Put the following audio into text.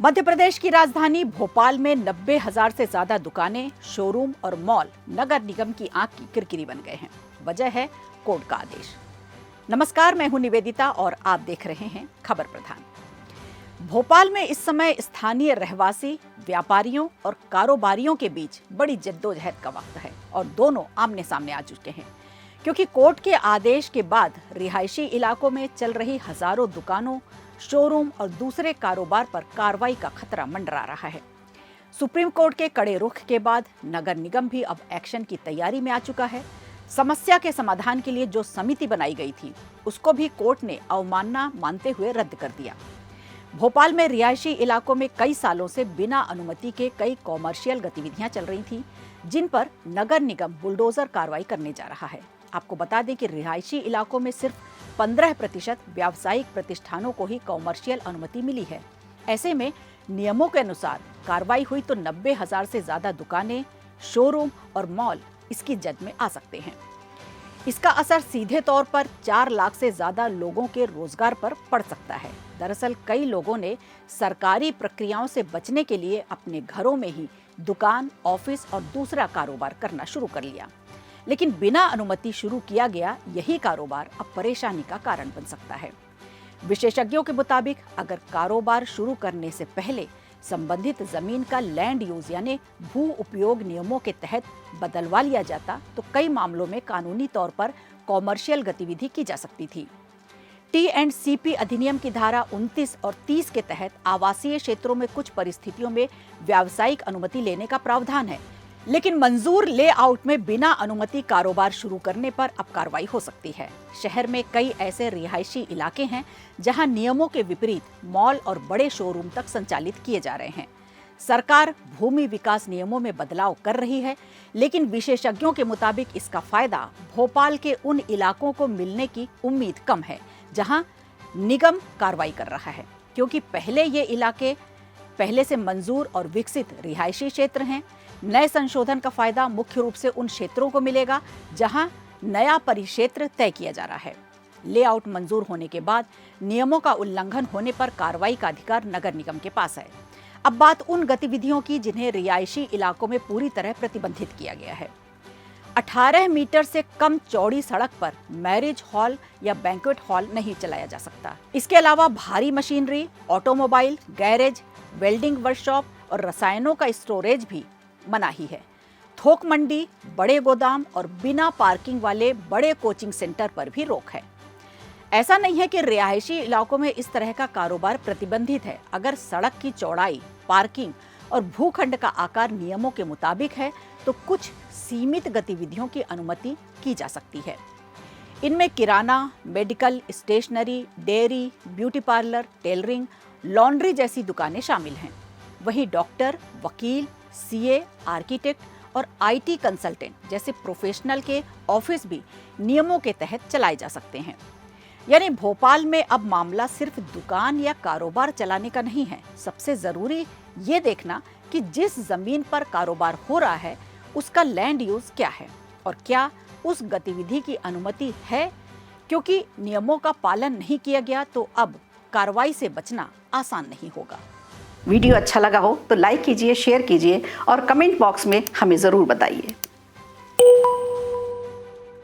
मध्य प्रदेश की राजधानी भोपाल में 90,000 से ज्यादा दुकानें, शोरूम और मॉल नगर निगम की आंख की किरकिरी बन गए हैं। वजह है कोर्ट का आदेश। नमस्कार, मैं हूं निवेदिता और आप देख रहे हैं खबर प्रधान। भोपाल में इस समय स्थानीय रहवासी, व्यापारियों और कारोबारियों के बीच बड़ी जद्दोजहद का वक्त है और दोनों आमने सामने आ चुके हैं, क्योंकि कोर्ट के आदेश के बाद रिहायशी इलाकों में चल रही हजारों दुकानों, शोरूम और दूसरे कारोबार पर कार्रवाई का खतरा मंडरा रहा है। सुप्रीम कोर्ट के कड़े रुख के बाद नगर निगम भी अब एक्शन की तैयारी में आ चुका है। समस्या के समाधान के लिए जो समिति बनाई गई थी, उसको भी कोर्ट ने अवमानना मानते हुए रद्द कर दिया। भोपाल में रिहायशी इलाकों में कई सालों से बिना अनुमति के कई कॉमर्शियल गतिविधियां चल रही थीं, जिन पर नगर निगम बुलडोजर कार्रवाई करने जा रहा है। आपको बता दें कि रिहायशी इलाकों में सिर्फ 15% व्यावसायिक प्रतिष्ठानों को ही कॉमर्शियल अनुमति मिली है। ऐसे में नियमों के अनुसार कार्रवाई हुई तो 90,000 से ज्यादा दुकानें, शोरूम और मॉल इसकी जद में आ सकते हैं। इसका असर सीधे तौर पर 4 लाख से ज्यादा लोगों के रोजगार पर पड़ सकता है। दरअसल कई लोगों ने सरकारी प्रक्रियाओं से बचने के लिए अपने घरों में ही दुकान, ऑफिस और दूसरा कारोबार करना शुरू कर लिया, लेकिन बिना अनुमति शुरू किया गया यही कारोबार अब परेशानी का कारण बन सकता है। विशेषज्ञों के मुताबिक अगर कारोबार शुरू करने से पहले संबंधित जमीन का लैंड यूज यानी भू उपयोग नियमों के तहत बदलवा लिया जाता तो कई मामलों में कानूनी तौर पर कॉमर्शियल गतिविधि की जा सकती थी। टी&सीपी अधिनियम की धारा 29 और 30 के तहत आवासीय क्षेत्रों में कुछ परिस्थितियों में व्यावसायिक अनुमति लेने का प्रावधान है, लेकिन मंजूर लेआउट में बिना अनुमति कारोबार शुरू करने पर अब कार्रवाई हो सकती है। शहर में कई ऐसे रिहायशी इलाके हैं जहां नियमों के विपरीत मॉल और बड़े शोरूम तक संचालित किए जा रहे हैं। सरकार भूमि विकास नियमों में बदलाव कर रही है, लेकिन विशेषज्ञों के मुताबिक इसका फायदा भोपाल के उन इलाकों को मिलने की उम्मीद कम है जहां निगम कार्रवाई कर रहा है, क्योंकि पहले ये इलाके पहले से मंजूर और विकसित रिहायशी क्षेत्र हैं। नए संशोधन का फायदा मुख्य रूप से उन क्षेत्रों को मिलेगा जहां नया परिक्षेत्र तय किया जा रहा है। लेआउट मंजूर होने के बाद नियमों का उल्लंघन होने पर कार्रवाई का अधिकार नगर निगम के पास है। अब बात उन गतिविधियों की जिन्हें रिहायशी इलाकों में पूरी तरह प्रतिबंधित किया गया है। 18 मीटर से कम चौड़ी सड़क पर मैरिज हॉल या बैंक्वेट हॉल नहीं चलाया जा सकता। इसके अलावा भारी machinery, automobile, garage, welding workshop और रसायनों का स्टोरेज भी मनाही है। थोक मंडी, बड़े गोदाम और बिना पार्किंग वाले बड़े कोचिंग सेंटर पर भी रोक है। ऐसा नहीं है कि रिहायशी इलाकों में इस तरह का कारोबार प्रतिबंधित है। अगर सड़क की चौड़ाई, पार्किंग और भूखंड का आकार नियमों के मुताबिक है तो कुछ सीमित गतिविधियों की अनुमति की जा सकती है। इनमें किराना, medical, stationery, dairy, beauty parlour, tailoring, laundry जैसी दुकानें शामिल हैं। वहीं डॉक्टर, वकील, सीए, आर्किटेक्ट और आईटी कंसल्टेंट जैसे प्रोफेशनल के ऑफिस भी नियमों के तहत चलाए जा सकते हैं। यानी भोपाल में अब मामला सिर्फ दुकान या कारोबार चलाने का नहीं है। सबसे जरूरी ये देखना कि जिस जमीन पर कारोबार हो रहा है उसका लैंड यूज क्या है और क्या उस गतिविधि की अनुमति है, क्योंकि नियमों का पालन नहीं किया गया तो अब कार्रवाई से बचना आसान नहीं होगा। वीडियो अच्छा लगा हो तो लाइक कीजिए, शेयर कीजिए और कमेंट बॉक्स में हमें ज़रूर बताइए।